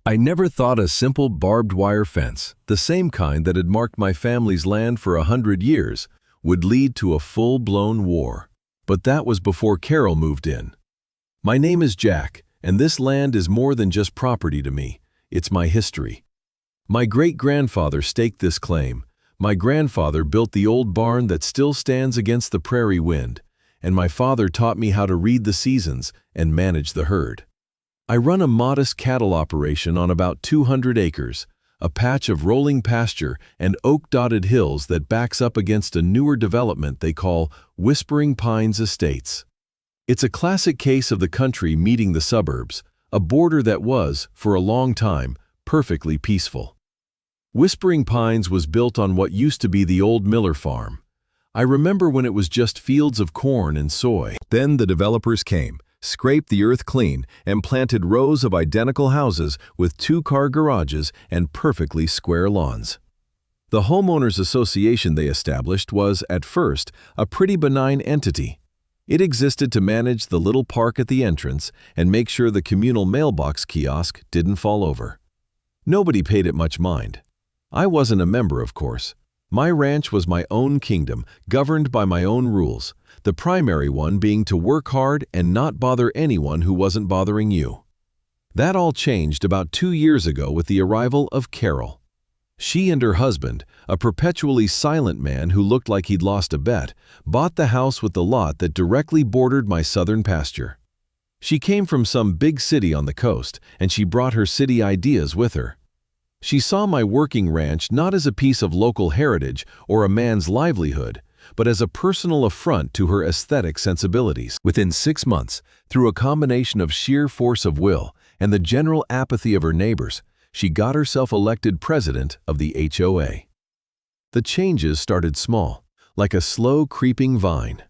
I never thought a simple barbed wire fence, the same kind that had marked my family's land for 100 years, would lead to a full-blown war. But that was before Carol moved in. My name is Jack, and this land is more than just property to me. It's my history. My great-grandfather staked this claim. My grandfather built the old barn that still stands against the prairie wind, and my father taught me how to read the seasons and manage the herd. I run a modest cattle operation on about 200 acres, a patch of rolling pasture and oak-dotted hills that backs up against a newer development they call Whispering Pines Estates. It's a classic case of the country meeting the suburbs, a border that was, for a long time, perfectly peaceful. Whispering Pines was built on what used to be the old Miller farm. I remember when it was just fields of corn and soy. Then the developers came, scraped the earth clean, and planted rows of identical houses with 2-car garages and perfectly square lawns. The homeowners association they established was, at first, a pretty benign entity. It existed to manage the little park at the entrance and make sure the communal mailbox kiosk didn't fall over. Nobody paid it much mind. I wasn't a member, of course. My ranch was my own kingdom, governed by my own rules, the primary one being to work hard and not bother anyone who wasn't bothering you. That all changed about 2 years ago with the arrival of Carol. She and her husband, a perpetually silent man who looked like he'd lost a bet, bought the house with the lot that directly bordered my southern pasture. She came from some big city on the coast, and she brought her city ideas with her. She saw my working ranch not as a piece of local heritage or a man's livelihood, but as a personal affront to her aesthetic sensibilities. Within 6 months, through a combination of sheer force of will and the general apathy of her neighbors, she got herself elected president of the HOA. The changes started small, like a slow creeping vine.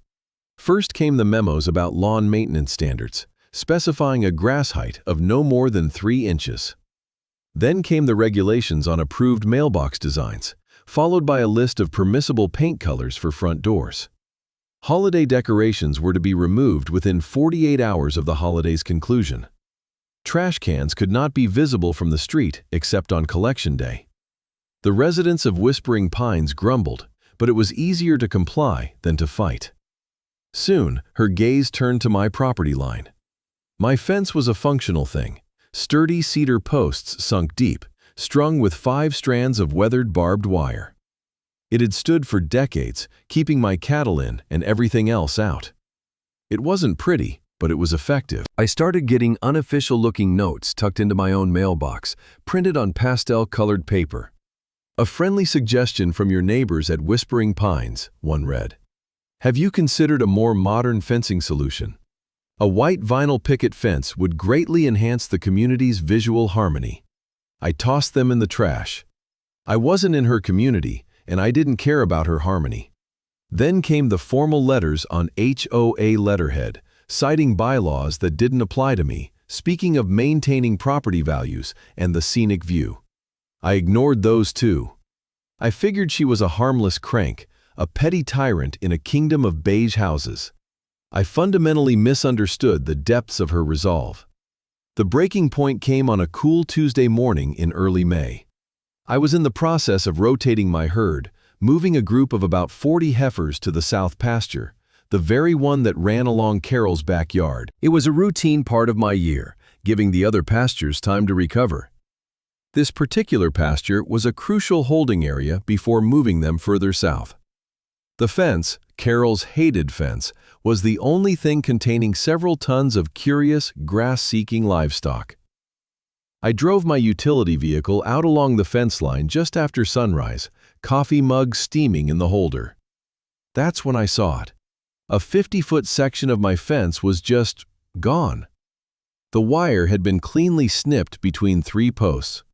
First came the memos about lawn maintenance standards, specifying a grass height of no more than 3 inches. Then came the regulations on approved mailbox designs, followed by a list of permissible paint colors for front doors. Holiday decorations were to be removed within 48 hours of the holiday's conclusion. Trash cans could not be visible from the street except on collection day. The residents of Whispering Pines grumbled, but it was easier to comply than to fight. Soon, her gaze turned to my property line. My fence was a functional thing. Sturdy cedar posts sunk deep, strung with 5 strands of weathered barbed wire. It had stood for decades, keeping my cattle in and everything else out. It wasn't pretty, but it was effective. I started getting unofficial-looking notes tucked into my own mailbox, printed on pastel-colored paper. A friendly suggestion from your neighbors at Whispering Pines, one read. Have you considered a more modern fencing solution? A white vinyl picket fence would greatly enhance the community's visual harmony. I tossed them in the trash. I wasn't in her community, and I didn't care about her harmony. Then came the formal letters on HOA letterhead, citing bylaws that didn't apply to me, speaking of maintaining property values and the scenic view. I ignored those too. I figured she was a harmless crank, a petty tyrant in a kingdom of beige houses. I fundamentally misunderstood the depths of her resolve. The breaking point came on a cool Tuesday morning in early May. I was in the process of rotating my herd, moving a group of about 40 heifers to the south pasture, the very one that ran along Carol's backyard. It was a routine part of my year, giving the other pastures time to recover. This particular pasture was a crucial holding area before moving them further south. The fence, Carol's hated fence, was the only thing containing several tons of curious, grass-seeking livestock. I drove my utility vehicle out along the fence line just after sunrise, coffee mug steaming in the holder. That's when I saw it. A 50-foot section of my fence was just gone. The wire had been cleanly snipped between 3 posts.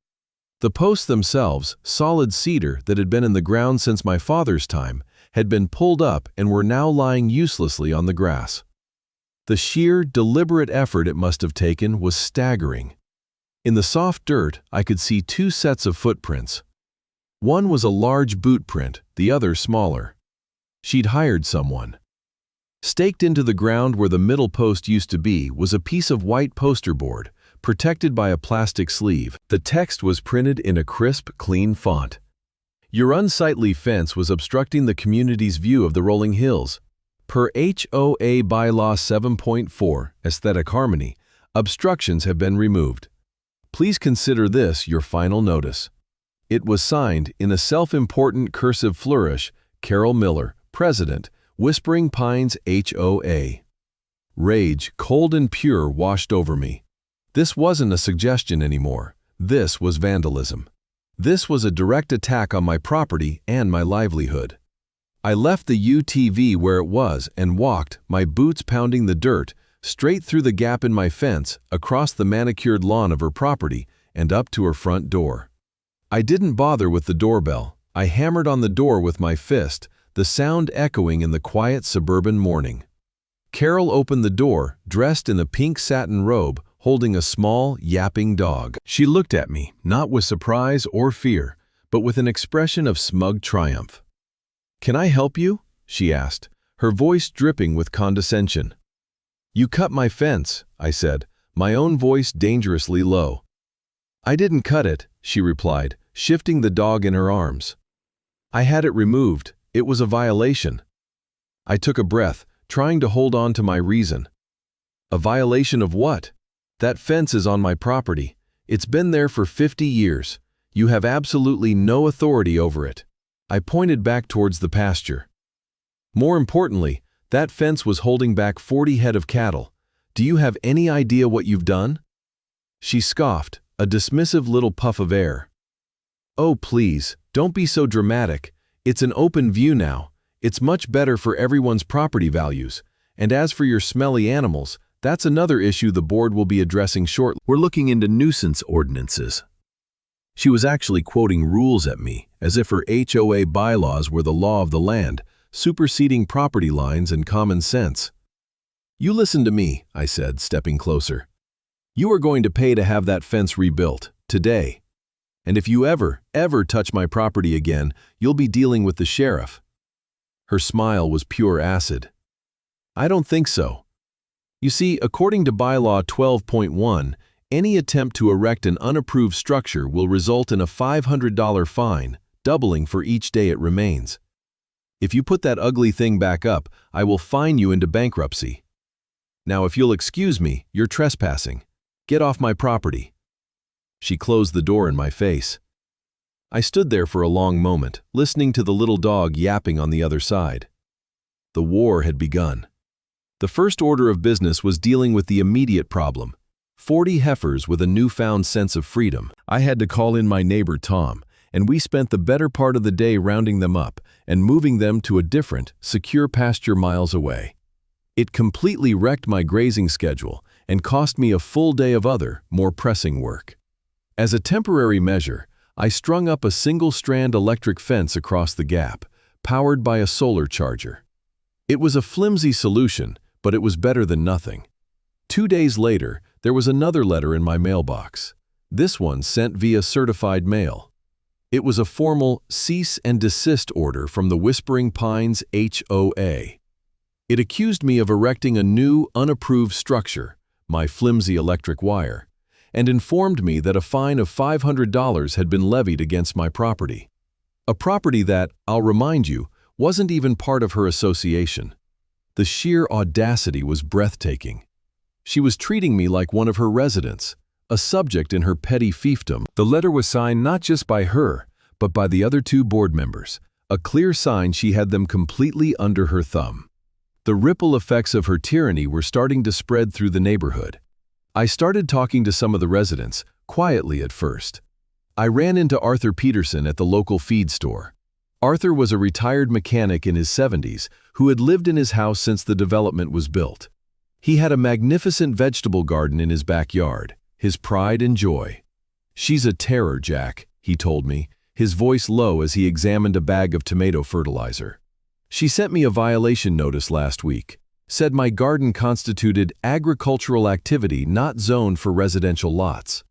The posts themselves, solid cedar that had been in the ground since my father's time, had been pulled up and were now lying uselessly on the grass. The sheer, deliberate effort it must have taken was staggering. In the soft dirt, I could see 2 sets of footprints. One was a large boot print, the other smaller. She'd hired someone. Staked into the ground where the middle post used to be was a piece of white poster board, protected by a plastic sleeve. The text was printed in a crisp, clean font. Your unsightly fence was obstructing the community's view of the rolling hills. Per HOA Bylaw 7.4, Aesthetic Harmony, obstructions have been removed. Please consider this your final notice. It was signed in a self-important cursive flourish, Carol Miller, President, Whispering Pines HOA. Rage, cold and pure, washed over me. This wasn't a suggestion anymore. This was vandalism. This was a direct attack on my property and my livelihood. I left the UTV where it was and walked, my boots pounding the dirt, straight through the gap in my fence, across the manicured lawn of her property, and up to her front door. I didn't bother with the doorbell. I hammered on the door with my fist, the sound echoing in the quiet suburban morning. Carol opened the door, dressed in a pink satin robe, holding a small, yapping dog. She looked at me, not with surprise or fear, but with an expression of smug triumph. "Can I help you?" she asked, her voice dripping with condescension. "You cut my fence," I said, my own voice dangerously low. "I didn't cut it," she replied, shifting the dog in her arms. "I had it removed. It was a violation." I took a breath, trying to hold on to my reason. "A violation of what?" "That fence is on my property. It's been there for 50 years. You have absolutely no authority over it." I pointed back towards the pasture. "More importantly, that fence was holding back 40 head of cattle. Do you have any idea what you've done?" She scoffed, a dismissive little puff of air. "Oh, please, don't be so dramatic. It's an open view now. It's much better for everyone's property values. And as for your smelly animals, that's another issue the board will be addressing shortly. We're looking into nuisance ordinances." She was actually quoting rules at me, as if her HOA bylaws were the law of the land, superseding property lines and common sense. "You listen to me," I said, stepping closer. "You are going to pay to have that fence rebuilt, today. And if you ever touch my property again, you'll be dealing with the sheriff." Her smile was pure acid. "I don't think so. You see, according to Bylaw 12.1, any attempt to erect an unapproved structure will result in a $500 fine, doubling for each day it remains. If you put that ugly thing back up, I will fine you into bankruptcy. Now, if you'll excuse me, you're trespassing. Get off my property." She closed the door in my face. I stood there for a long moment, listening to the little dog yapping on the other side. The war had begun. The first order of business was dealing with the immediate problem. 40 heifers with a newfound sense of freedom. I had to call in my neighbor Tom, and we spent the better part of the day rounding them up and moving them to a different, secure pasture miles away. It completely wrecked my grazing schedule and cost me a full day of other, more pressing work. As a temporary measure, I strung up a single-strand electric fence across the gap, powered by a solar charger. It was a flimsy solution, but it was better than nothing. 2 days later, there was another letter in my mailbox. This one sent via certified mail. It was a formal cease and desist order from the Whispering Pines HOA. It accused me of erecting a new, unapproved structure, my flimsy electric wire, and informed me that a fine of $500 had been levied against my property. A property that, I'll remind you, wasn't even part of her association. The sheer audacity was breathtaking. She was treating me like one of her residents, a subject in her petty fiefdom. The letter was signed not just by her, but by the other 2 board members, a clear sign she had them completely under her thumb. The ripple effects of her tyranny were starting to spread through the neighborhood. I started talking to some of the residents, quietly at first. I ran into Arthur Peterson at the local feed store. Arthur was a retired mechanic in his 70s who had lived in his house since the development was built. He had a magnificent vegetable garden in his backyard, his pride and joy. "She's a terror, Jack," he told me, his voice low as he examined a bag of tomato fertilizer. "She sent me a violation notice last week, said my garden constituted agricultural activity not zoned for residential lots.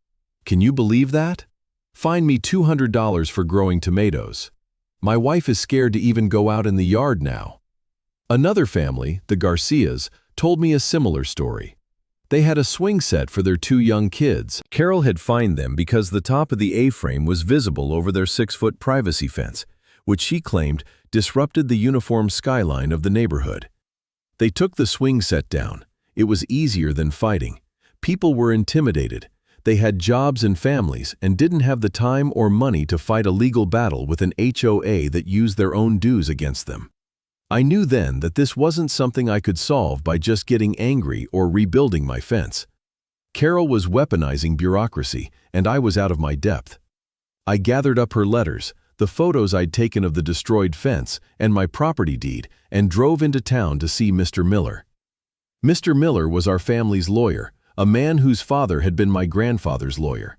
Can you believe that? Fined me $200 for growing tomatoes. My wife is scared to even go out in the yard now." Another family, the Garcias, told me a similar story. They had a swing set for their 2 young kids. Carol had fined them because the top of the A-frame was visible over their 6-foot privacy fence, which she claimed disrupted the uniform skyline of the neighborhood. They took the swing set down. It was easier than fighting. People were intimidated. They had jobs and families and didn't have the time or money to fight a legal battle with an HOA that used their own dues against them. I knew then that this wasn't something I could solve by just getting angry or rebuilding my fence. Carol was weaponizing bureaucracy, and I was out of my depth. I gathered up her letters, the photos I'd taken of the destroyed fence, and my property deed, and drove into town to see Mr. Miller. Mr. Miller was our family's lawyer, a man whose father had been my grandfather's lawyer.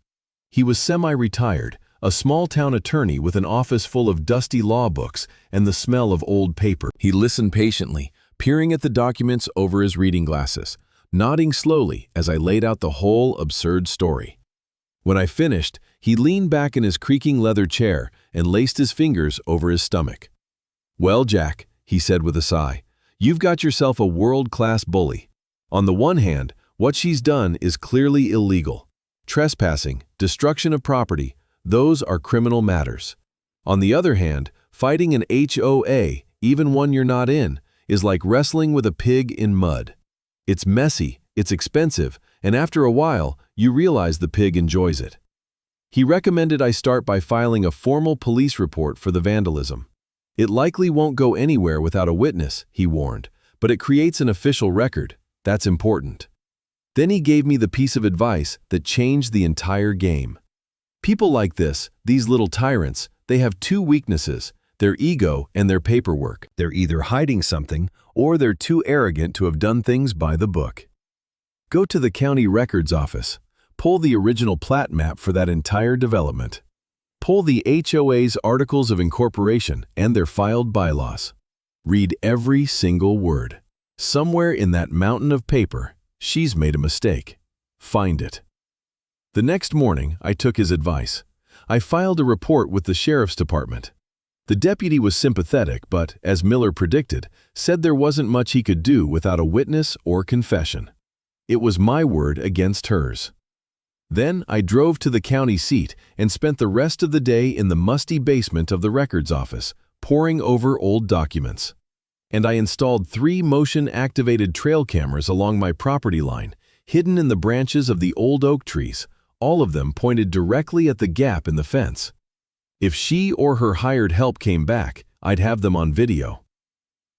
He was semi-retired, a small-town attorney with an office full of dusty law books and the smell of old paper. He listened patiently, peering at the documents over his reading glasses, nodding slowly as I laid out the whole absurd story. When I finished, he leaned back in his creaking leather chair and laced his fingers over his stomach. "Well, Jack," he said with a sigh, "you've got yourself a world-class bully. On the one hand, what she's done is clearly illegal. Trespassing, destruction of property, those are criminal matters. On the other hand, fighting an HOA, even one you're not in, is like wrestling with a pig in mud. It's messy, it's expensive, and after a while, you realize the pig enjoys it." He recommended I start by filing a formal police report for the vandalism. "It likely won't go anywhere without a witness," he warned, "but it creates an official record. That's important." Then he gave me the piece of advice that changed the entire game. People like this, these little tyrants, they have 2 weaknesses, their ego and their paperwork. They're either hiding something or they're too arrogant to have done things by the book. Go to the county records office. Pull the original plat map for that entire development. Pull the HOA's articles of incorporation and their filed bylaws. Read every single word. Somewhere in that mountain of paper, she's made a mistake. Find it. The next morning, I took his advice. I filed a report with the sheriff's department. The deputy was sympathetic, but, as Miller predicted, said there wasn't much he could do without a witness or confession. It was my word against hers. Then I drove to the county seat and spent the rest of the day in the musty basement of the records office, poring over old documents. And I installed 3 motion-activated trail cameras along my property line, hidden in the branches of the old oak trees. All of them pointed directly at the gap in the fence. If she or her hired help came back, I'd have them on video.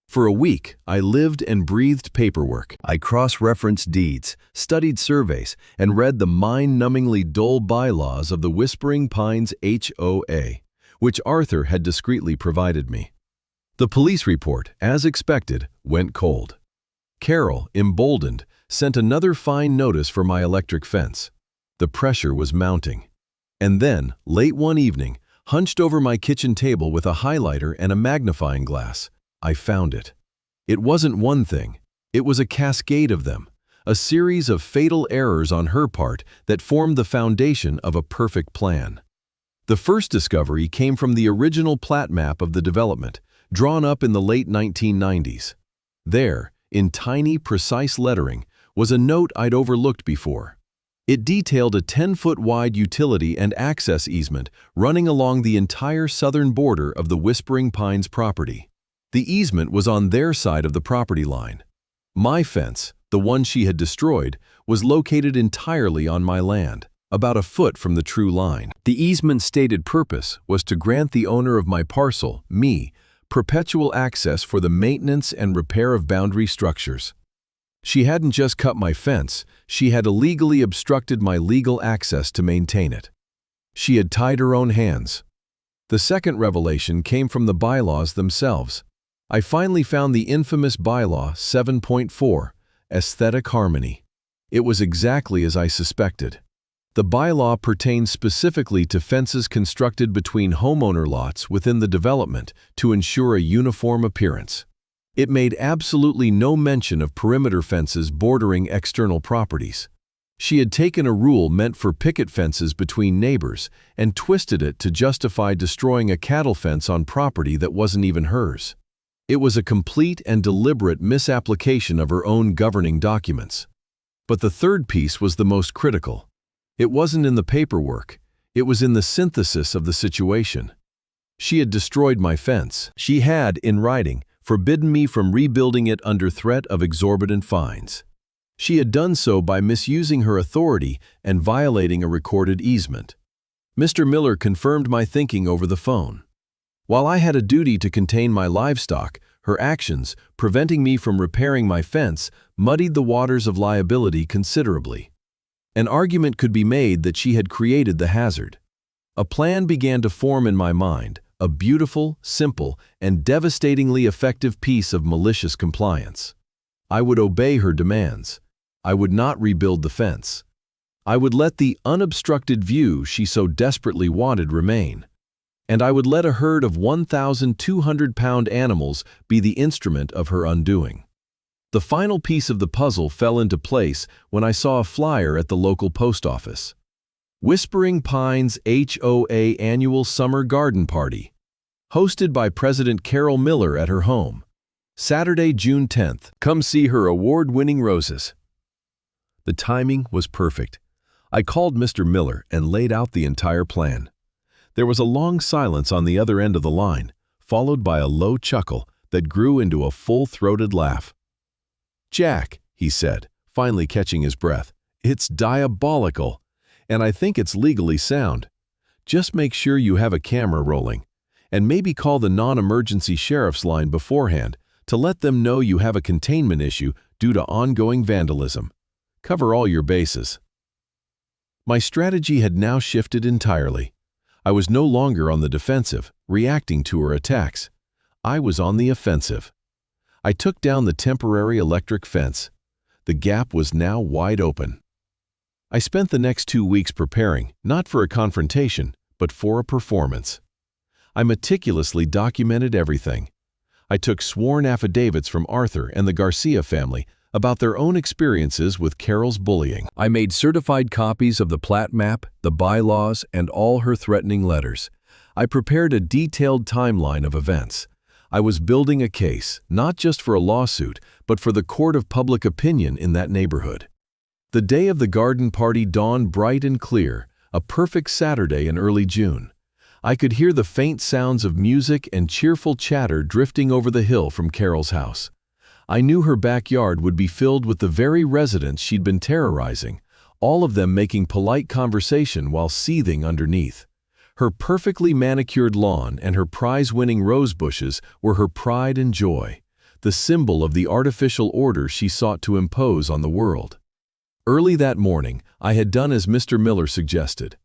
For a week, I lived and breathed paperwork. I cross-referenced deeds, studied surveys, and read the mind-numbingly dull bylaws of the Whispering Pines HOA, which Arthur had discreetly provided me. The police report, as expected, went cold. Carol, emboldened, sent another fine notice for my electric fence. The pressure was mounting. And then, late one evening, hunched over my kitchen table with a highlighter and a magnifying glass, I found it. It wasn't one thing. It was a cascade of them, a series of fatal errors on her part that formed the foundation of a perfect plan. The first discovery came from the original plat map of the development, drawn up in the late 1990s. There, in tiny, precise lettering, was a note I'd overlooked before. It detailed a 10-foot-wide utility and access easement running along the entire southern border of the Whispering Pines property. The easement was on their side of the property line. My fence, the one she had destroyed, was located entirely on my land, about a foot from the true line. The easement's stated purpose was to grant the owner of my parcel, me, perpetual access for the maintenance and repair of boundary structures. She hadn't just cut my fence, she had illegally obstructed my legal access to maintain it. She had tied her own hands. The second revelation came from the bylaws themselves. I finally found the infamous bylaw 7.4, Aesthetic Harmony. It was exactly as I suspected. The bylaw pertains specifically to fences constructed between homeowner lots within the development to ensure a uniform appearance. It made absolutely no mention of perimeter fences bordering external properties. She had taken a rule meant for picket fences between neighbors and twisted it to justify destroying a cattle fence on property that wasn't even hers. It was a complete and deliberate misapplication of her own governing documents. But the third piece was the most critical. It wasn't in the paperwork. It was in the synthesis of the situation. She had destroyed my fence. She had, in writing, forbidden me from rebuilding it under threat of exorbitant fines. She had done so by misusing her authority and violating a recorded easement. Mr. Miller confirmed my thinking over the phone. While I had a duty to contain my livestock, her actions, preventing me from repairing my fence, muddied the waters of liability considerably. An argument could be made that she had created the hazard. A plan began to form in my mind, a beautiful, simple, and devastatingly effective piece of malicious compliance. I would obey her demands. I would not rebuild the fence. I would let the unobstructed view she so desperately wanted remain. And I would let a herd of 1,200-pound animals be the instrument of her undoing. The final piece of the puzzle fell into place when I saw a flyer at the local post office. Whispering Pines HOA Annual Summer Garden Party, hosted by President Carol Miller at her home. Saturday, June 10th. Come see her award-winning roses. The timing was perfect. I called Mr. Miller and laid out the entire plan. There was a long silence on the other end of the line, followed by a low chuckle that grew into a full-throated laugh. "Jack," he said, finally catching his breath, "it's diabolical, and I think it's legally sound. Just make sure you have a camera rolling, and maybe call the non-emergency sheriff's line beforehand to let them know you have a containment issue due to ongoing vandalism. Cover all your bases." My strategy had now shifted entirely. I was no longer on the defensive, reacting to her attacks. I was on the offensive. I took down the temporary electric fence. The gap was now wide open. I spent the next 2 weeks preparing, not for a confrontation, but for a performance. I meticulously documented everything. I took sworn affidavits from Arthur and the Garcia family about their own experiences with Carol's bullying. I made certified copies of the plat map, the bylaws, and all her threatening letters. I prepared a detailed timeline of events. I was building a case, not just for a lawsuit, but for the court of public opinion in that neighborhood. The day of the garden party dawned bright and clear, a perfect Saturday in early June. I could hear the faint sounds of music and cheerful chatter drifting over the hill from Carol's house. I knew her backyard would be filled with the very residents she'd been terrorizing, all of them making polite conversation while seething underneath. Her perfectly manicured lawn and her prize-winning rose bushes were her pride and joy, the symbol of the artificial order she sought to impose on the world. Early that morning, I had done as Mr. Miller suggested.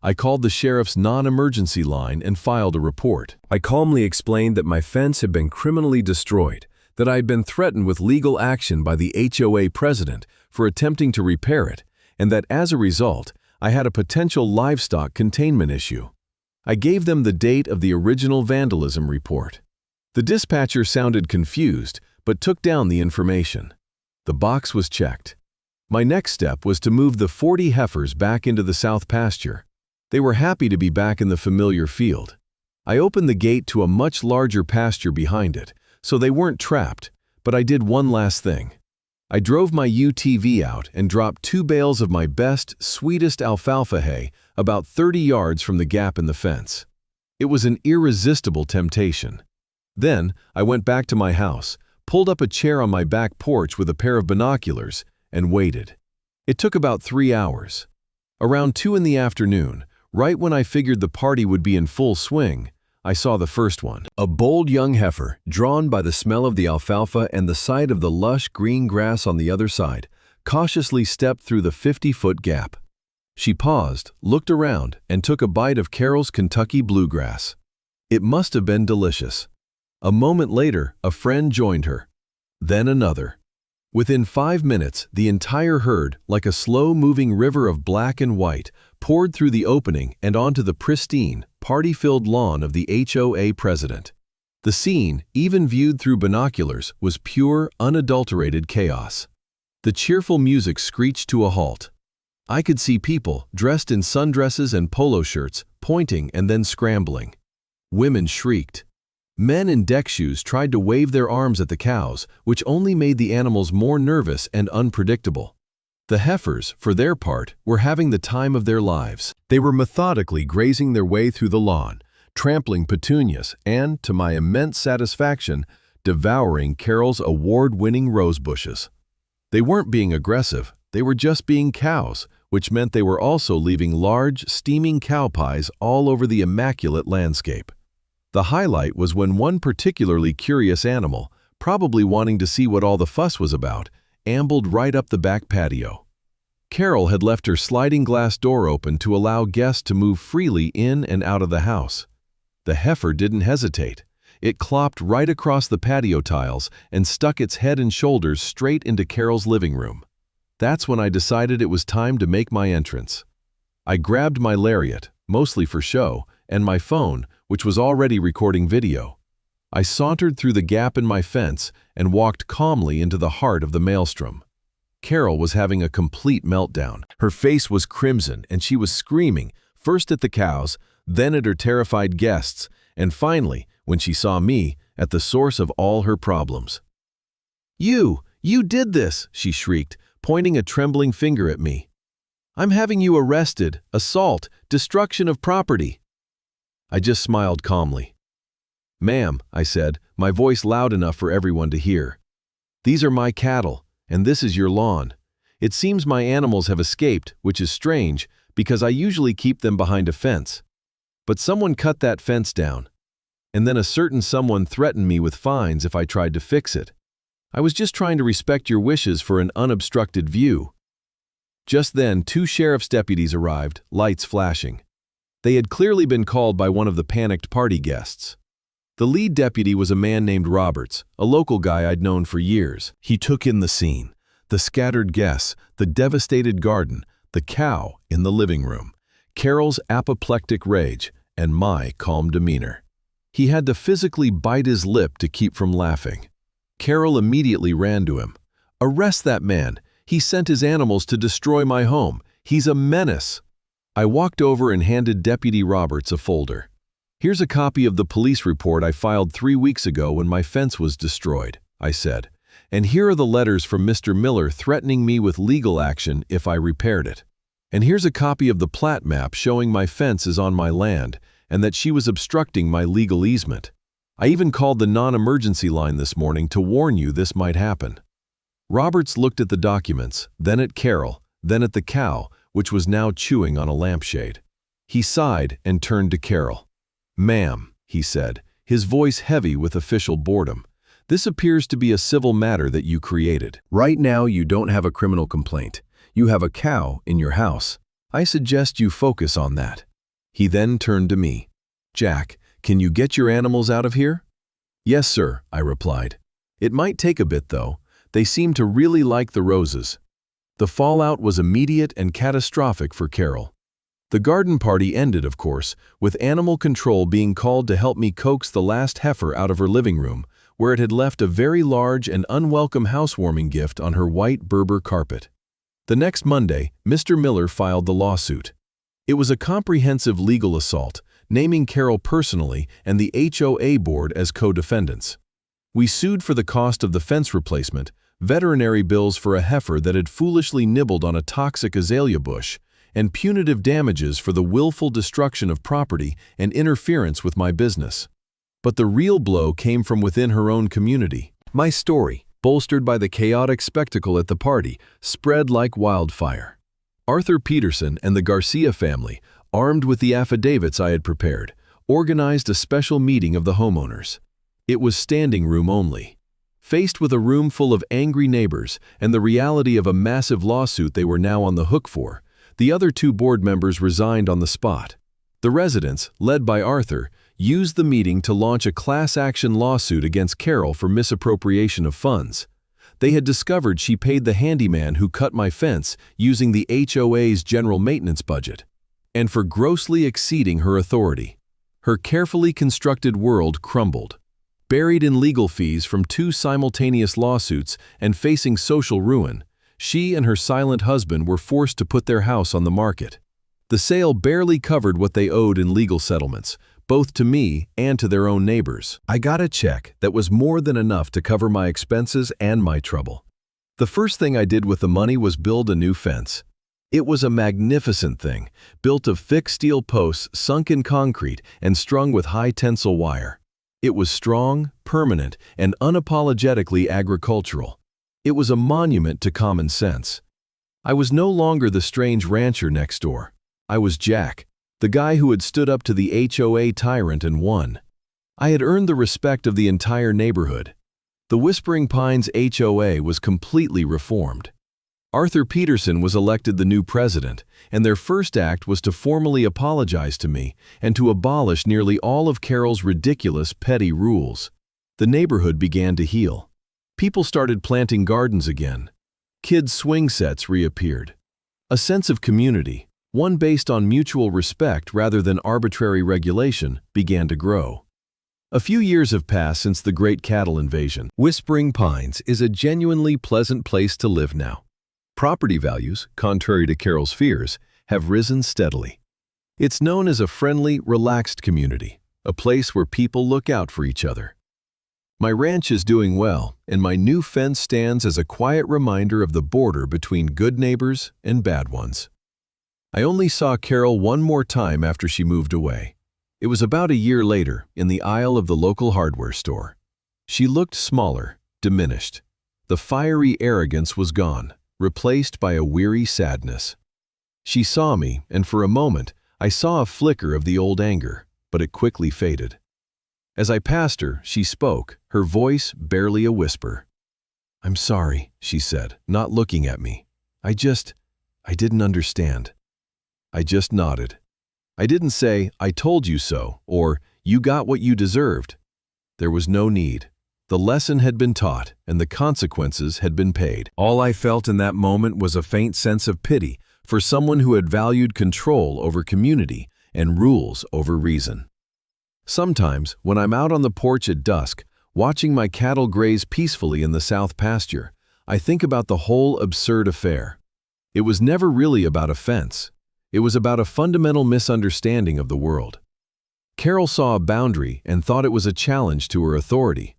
I called the sheriff's non-emergency line and filed a report. I calmly explained that my fence had been criminally destroyed, that I had been threatened with legal action by the HOA president for attempting to repair it, and that as a result, I had a potential livestock containment issue. I gave them the date of the original vandalism report. The dispatcher sounded confused, but took down the information. The box was checked. My next step was to move the 40 heifers back into the south pasture. They were happy to be back in the familiar field. I opened the gate to a much larger pasture behind it, so they weren't trapped, but I did one last thing. I drove my UTV out and dropped 2 bales of my best, sweetest alfalfa hay about 30 yards from the gap in the fence. It was an irresistible temptation. Then, I went back to my house, pulled up a chair on my back porch with a pair of binoculars, and waited. It took about 3 hours. Around 2 in the afternoon, right when I figured the party would be in full swing, I saw the first one. A bold young heifer, drawn by the smell of the alfalfa and the sight of the lush green grass on the other side, cautiously stepped through the 50-foot gap. She paused, looked around, and took a bite of Carol's Kentucky bluegrass. It must have been delicious. A moment later, a friend joined her. Then another. Within 5 minutes, the entire herd, like a slow-moving river of black and white, poured through the opening and onto the pristine, party-filled lawn of the HOA president. The scene, even viewed through binoculars, was pure, unadulterated chaos. The cheerful music screeched to a halt. I could see people, dressed in sundresses and polo shirts, pointing and then scrambling. Women shrieked. Men in deck shoes tried to wave their arms at the cows, which only made the animals more nervous and unpredictable. The heifers, for their part, were having the time of their lives. They were methodically grazing their way through the lawn, trampling petunias and, to my immense satisfaction, devouring Carol's award-winning rose bushes. They weren't being aggressive, they were just being cows, which meant they were also leaving large, steaming cow pies all over the immaculate landscape. The highlight was when one particularly curious animal, probably wanting to see what all the fuss was about, ambled right up the back patio. Carol had left her sliding glass door open to allow guests to move freely in and out of the house. The heifer didn't hesitate. It clopped right across the patio tiles and stuck its head and shoulders straight into Carol's living room. That's when I decided it was time to make my entrance. I grabbed my lariat, mostly for show, and my phone, which was already recording video. I sauntered through the gap in my fence and walked calmly into the heart of the maelstrom. Carol was having a complete meltdown. Her face was crimson and she was screaming, first at the cows, then at her terrified guests, and finally, when she saw me, at the source of all her problems. You did this," she shrieked, pointing a trembling finger at me. "I'm having you arrested, assault, destruction of property." I just smiled calmly. "Ma'am," I said, my voice loud enough for everyone to hear. "These are my cattle, and this is your lawn. It seems my animals have escaped, which is strange, because I usually keep them behind a fence. But someone cut that fence down, and then a certain someone threatened me with fines if I tried to fix it. I was just trying to respect your wishes for an unobstructed view." Just then, 2 sheriff's deputies arrived, lights flashing. They had clearly been called by one of the panicked party guests. The lead deputy was a man named Roberts, a local guy I'd known for years. He took in the scene, the scattered guests, the devastated garden, the cow in the living room, Carol's apoplectic rage, and my calm demeanor. He had to physically bite his lip to keep from laughing. Carol immediately ran to him. "Arrest that man! He sent his animals to destroy my home. He's a menace!" I walked over and handed Deputy Roberts a folder. "Here's a copy of the police report I filed 3 weeks ago when my fence was destroyed," I said. "And here are the letters from Mr. Miller threatening me with legal action if I repaired it. And here's a copy of the plat map showing my fence is on my land and that she was obstructing my legal easement. I even called the non-emergency line this morning to warn you this might happen." Roberts looked at the documents, then at Carol, then at the cow, which was now chewing on a lampshade. He sighed and turned to Carol. "Ma'am," he said, his voice heavy with official boredom, "this appears to be a civil matter that you created. Right now you don't have a criminal complaint. You have a cow in your house. I suggest you focus on that." He then turned to me. "Jack, can you get your animals out of here?" "Yes, sir," I replied. "It might take a bit, though. They seem to really like the roses." The fallout was immediate and catastrophic for Carol. The garden party ended, of course, with animal control being called to help me coax the last heifer out of her living room, where it had left a very large and unwelcome housewarming gift on her white Berber carpet. The next Monday, Mr. Miller filed the lawsuit. It was a comprehensive legal assault, naming Carol personally and the HOA board as co-defendants. We sued for the cost of the fence replacement, veterinary bills for a heifer that had foolishly nibbled on a toxic azalea bush, and punitive damages for the willful destruction of property and interference with my business. But the real blow came from within her own community. My story, bolstered by the chaotic spectacle at the party, spread like wildfire. Arthur Peterson and the Garcia family, armed with the affidavits I had prepared, organized a special meeting of the homeowners. It was standing room only. Faced with a room full of angry neighbors and the reality of a massive lawsuit they were now on the hook for, the other 2 board members resigned on the spot. The residents, led by Arthur, used the meeting to launch a class action lawsuit against Carol for misappropriation of funds. They had discovered she paid the handyman who cut my fence using the HOA's general maintenance budget, and for grossly exceeding her authority. Her carefully constructed world crumbled. Buried in legal fees from 2 simultaneous lawsuits and facing social ruin, she and her silent husband were forced to put their house on the market. The sale barely covered what they owed in legal settlements, both to me and to their own neighbors. I got a check that was more than enough to cover my expenses and my trouble. The first thing I did with the money was build a new fence. It was a magnificent thing, built of thick steel posts sunk in concrete and strung with high tensile wire. It was strong, permanent, and unapologetically agricultural. It was a monument to common sense. I was no longer the strange rancher next door. I was Jack, the guy who had stood up to the HOA tyrant and won. I had earned the respect of the entire neighborhood. The Whispering Pines HOA was completely reformed. Arthur Peterson was elected the new president, and their first act was to formally apologize to me and to abolish nearly all of Carol's ridiculous, petty rules. The neighborhood began to heal. People started planting gardens again. Kids' swing sets reappeared. A sense of community, one based on mutual respect rather than arbitrary regulation, began to grow. A few years have passed since the Great Cattle Invasion. Whispering Pines is a genuinely pleasant place to live now. Property values, contrary to Carol's fears, have risen steadily. It's known as a friendly, relaxed community, a place where people look out for each other. My ranch is doing well, and my new fence stands as a quiet reminder of the border between good neighbors and bad ones. I only saw Carol one more time after she moved away. It was about a year later, in the aisle of the local hardware store. She looked smaller, diminished. The fiery arrogance was gone, replaced by a weary sadness. She saw me, and for a moment, I saw a flicker of the old anger, but it quickly faded. As I passed her, she spoke, her voice barely a whisper. "I'm sorry," she said, not looking at me. I didn't understand." I just nodded. I didn't say, "I told you so," or "You got what you deserved." There was no need. The lesson had been taught, and the consequences had been paid. All I felt in that moment was a faint sense of pity for someone who had valued control over community and rules over reason. Sometimes, when I'm out on the porch at dusk, watching my cattle graze peacefully in the south pasture, I think about the whole absurd affair. It was never really about a fence. It was about a fundamental misunderstanding of the world. Carol saw a boundary and thought it was a challenge to her authority.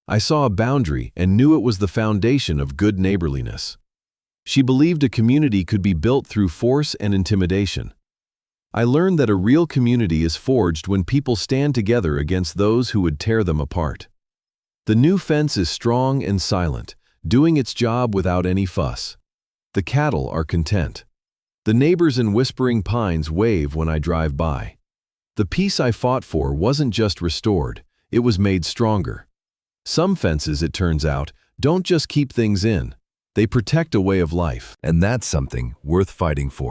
I saw a boundary and knew it was the foundation of good neighborliness. She believed a community could be built through force and intimidation. I learned that a real community is forged when people stand together against those who would tear them apart. The new fence is strong and silent, doing its job without any fuss. The cattle are content. The neighbors in Whispering Pines wave when I drive by. The peace I fought for wasn't just restored, it was made stronger. Some fences, it turns out, don't just keep things in. They protect a way of life. And that's something worth fighting for.